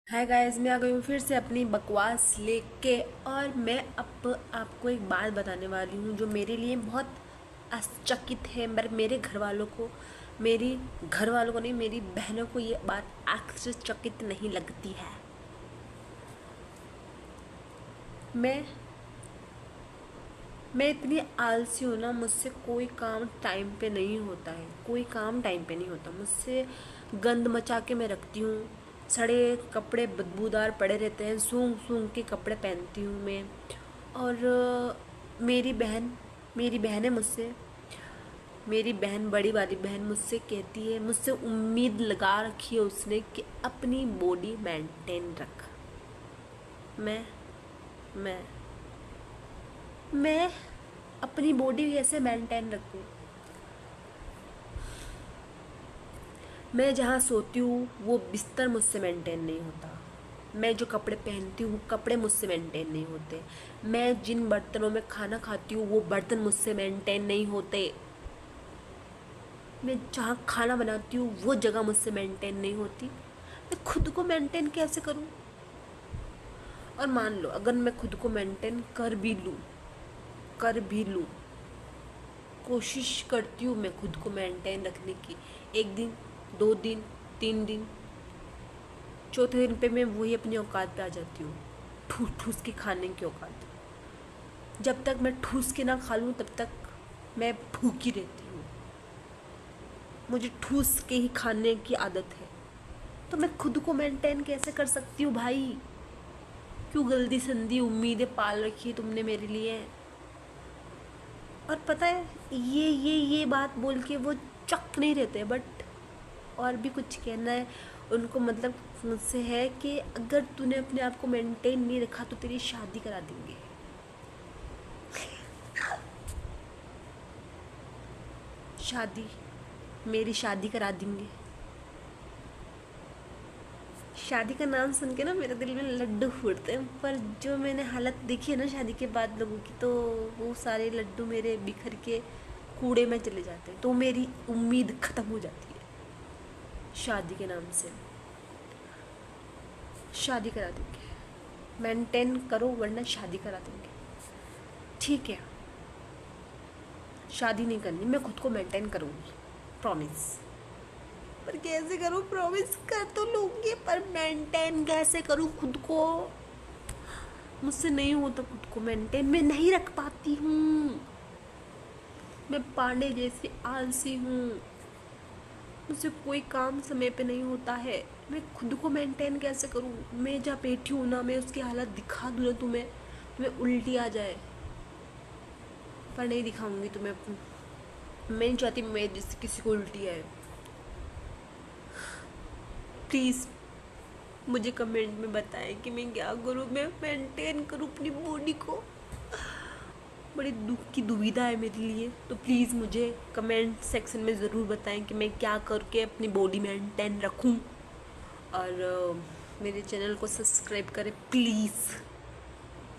Hi guys, मैं आ गई हूँ फिर से अपनी बकवास लेके। और मैं अब आपको एक बात बताने वाली हूँ जो मेरे लिए बहुत आश्चर्यचकित है। पर मेरे घर वालों को नहीं, मेरी बहनों को ये बात आश्चर्यचकित नहीं लगती है। मैं मैं इतनी आलसी हूँ ना, मुझसे कोई काम टाइम पे नहीं होता है। कोई काम टाइम पे नहीं होता मुझसे। गंद मचा के मैं रखती हूँ। सड़े कपड़े बदबूदार पड़े रहते हैं, सूंघ सूंघ के कपड़े पहनती हूँ मैं। और मेरी बहन मेरी बहन है मुझसे मेरी बहन, बड़ी वाली बहन मुझसे कहती है, मुझसे उम्मीद लगा रखी है उसने कि अपनी बॉडी मेंटेन रख। मैं मैं मैं अपनी बॉडी कैसे मेंटेन रखूं? मैं जहाँ सोती हूँ वो बिस्तर मुझसे मेंटेन नहीं होता। मैं जो कपड़े पहनती हूँ वो कपड़े मुझसे मेंटेन नहीं होते। मैं जिन बर्तनों में खाना खाती हूँ वो बर्तन मुझसे मेंटेन नहीं होते। मैं जहाँ खाना बनाती हूँ वो जगह मुझसे मेंटेन नहीं होती। मैं खुद को मेंटेन कैसे करूँ? और मान लो अगर मैं खुद को मेंटेन कर भी लूँ, कोशिश करती हूँ मैं खुद को मेंटेन रखने की। एक दिन, 2 दिन, 3 दिन, चौथे दिन पे मैं वही अपनी औकात पे आ जाती हूँ। ठूस ठूस के खाने की औकात। जब तक मैं ठूस के ना खा लूँ तब तक मैं भूखी रहती हूँ। मुझे ठूस के ही खाने की आदत है। तो मैं खुद को मेंटेन कैसे कर सकती हूँ भाई? क्यों गलती संधी उम्मीदें पाल रखी है तुमने मेरे लिए? और पता है, ये बात बोल के वो चक नहीं रहते, बट और भी कुछ कहना है उनको। मतलब मुझसे है कि अगर तूने अपने आप को मेंटेन नहीं रखा तो तेरी शादी करा देंगे। शादी मेरी शादी करा देंगे। शादी का नाम सुन के ना मेरे दिल में लड्डू फूटते हैं, पर जो मैंने हालत देखी है ना शादी के बाद लोगों की, तो वो सारे लड्डू मेरे बिखर के कूड़े में चले जाते हैं। तो मेरी उम्मीद ख़त्म हो जाती है। शादी के नाम से शादी करा देंगे। मेंटेन करो वरना शादी करा देंगे। ठीक है, शादी नहीं करनी, मैं खुद को मेंटेन करूँगी, प्रॉमिस। पर कैसे करूँ? प्रॉमिस कर तो लूँगी, पर मेंटेन कैसे करूँ खुद को? मुझसे नहीं होता खुद को मेंटेन, मैं नहीं रख पाती हूँ। मैं पांडे जैसी आलसी हूँ। मुझसे कोई काम समय पे नहीं होता है। मैं खुद को मेंटेन कैसे करूँ? मैं जहाँ बैठी हूँ ना, मैं उसकी हालत दिखा दूँ ना तुम्हें उल्टी आ जाए। पर नहीं दिखाऊंगी तुम्हें। मैं नहीं चाहती मैं जिससे किसी को उल्टी आए। प्लीज़ मुझे कमेंट में बताएं कि मैं क्या करूँ, मैं मेंटेन करूँ अपनी बॉडी को। बड़ी दुख की दुविधा है मेरे लिए। तो प्लीज़ मुझे कमेंट सेक्शन में ज़रूर बताएं कि मैं क्या करके अपनी बॉडी मेंटेन रखूं। और मेरे चैनल को सब्सक्राइब करें प्लीज़।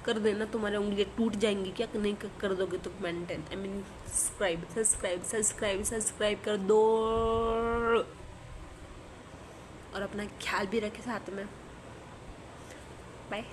कर देना, तुम्हारे उंगलियां टूट जाएंगी क्या नहीं कर दोगे तो? Maintain I mean subscribe subscribe subscribe subscribe कर दो। और अपना ख्याल भी रखे साथ में। बाय।